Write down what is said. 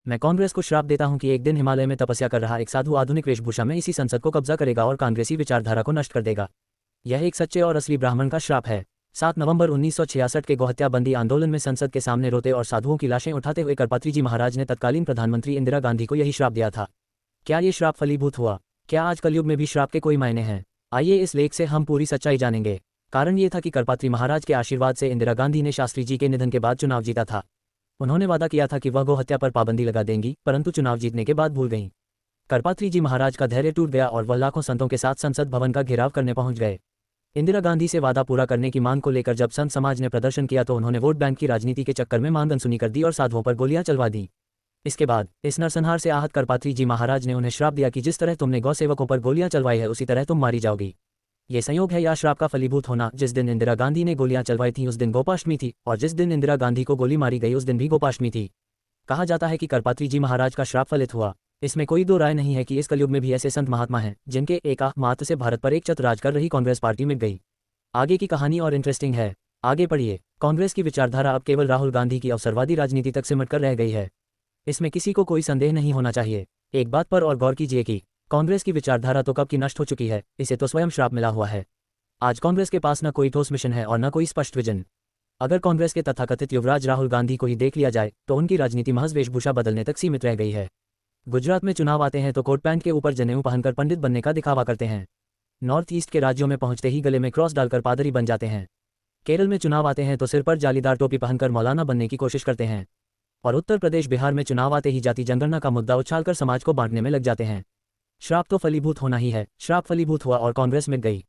मैं कांग्रेस को श्राप देता हूं कि एक दिन हिमालय में तपस्या कर रहा एक साधु आधुनिक वेशभूषा में इसी संसद को कब्जा करेगा और कांग्रेसी विचारधारा को नष्ट कर देगा। यह एक सच्चे और असली ब्राह्मण का श्राप है। 7 नवंबर 1966 के गौहत्या बंदी आंदोलन में संसद के सामने रोते और साधुओं की लाशें उठाते हुए करपात्री जी महाराज ने तत्कालीन प्रधानमंत्री इंदिरा गांधी को यही श्राप दिया था। क्या ये श्राप फलीभूत हुआ? क्या आज कलयुग में भी श्राप के कोई मायने हैं? आइए इस लेख से हम पूरी सच्चाई जानेंगे। कारण ये था कि करपात्री महाराज के आशीर्वाद से इंदिरा गांधी ने शास्त्री जी के निधन के बाद चुनाव जीता था। उन्होंने वादा किया था कि वह गौहत्या पर पाबंदी लगा देंगी, परंतु चुनाव जीतने के बाद भूल गईं। करपात्री जी महाराज का धैर्य टूट गया और वह लाखों संतों के साथ संसद भवन का घेराव करने पहुंच गए। इंदिरा गांधी से वादा पूरा करने की मांग को लेकर जब संत समाज ने प्रदर्शन किया तो उन्होंने वोट बैंक की राजनीति के चक्कर में मांग अनसुनी कर दी और साधुओं पर गोलियां चलवा दी। इसके बाद इस नरसंहार से आहत करपात्री जी महाराज ने उन्हें श्राप दिया कि जिस तरह तुमने गौ सेवकों पर गोलियां चलवाई है उसी तरह तुम मारी जाओगी। ये संयोग है या श्राप का फलीभूत होना? जिस दिन इंदिरा गांधी ने गोलियां चलवाई थी उस दिन गोपाष्टमी थी और जिस दिन इंदिरा गांधी को गोली मारी गई उस दिन भी गोपाष्टमी थी। कहा जाता है कि करपात्री जी महाराज का श्राप फलित हुआ। इसमें कोई दो राय नहीं है कि इस कलयुग में भी ऐसे संत महात्मा हैं जिनके एकाह मात्र से भारत पर एक छत्र राज कर रही कांग्रेस पार्टी मिट गई। आगे की कहानी और इंटरेस्टिंग है, आगे पढ़िए। कांग्रेस की विचारधारा अब केवल राहुल गांधी की अवसरवादी राजनीति तक सिमट कर रह गई है। इसमें किसी को कोई संदेह नहीं होना चाहिए। एक बात पर और गौर कीजिए कि कांग्रेस की विचारधारा तो कब की नष्ट हो चुकी है, इसे तो स्वयं श्राप मिला हुआ है। आज कांग्रेस के पास न कोई ठोस मिशन है और न कोई स्पष्ट विजन। अगर कांग्रेस के तथाकथित युवराज राहुल गांधी को ही देख लिया जाए तो उनकी राजनीति महज वेशभूषा बदलने तक सीमित रह गई है। गुजरात में चुनाव आते हैं तो कोट पैंट के ऊपर जनेऊ पहनकर पंडित बनने का दिखावा करते हैं। नॉर्थ ईस्ट के राज्यों में पहुंचते ही गले में क्रॉस डालकर पादरी बन जाते हैं। केरल में चुनाव आते हैं तो सिर पर जालीदार टोपी पहनकर मौलाना बनने की कोशिश करते हैं। और उत्तर प्रदेश बिहार में चुनाव आते ही जाति जनगणना का मुद्दा उछालकर समाज को बांटने में लग जाते हैं। श्राप तो फलीभूत होना ही है। श्राप फलीभूत हुआ और कांग्रेस मिट गई।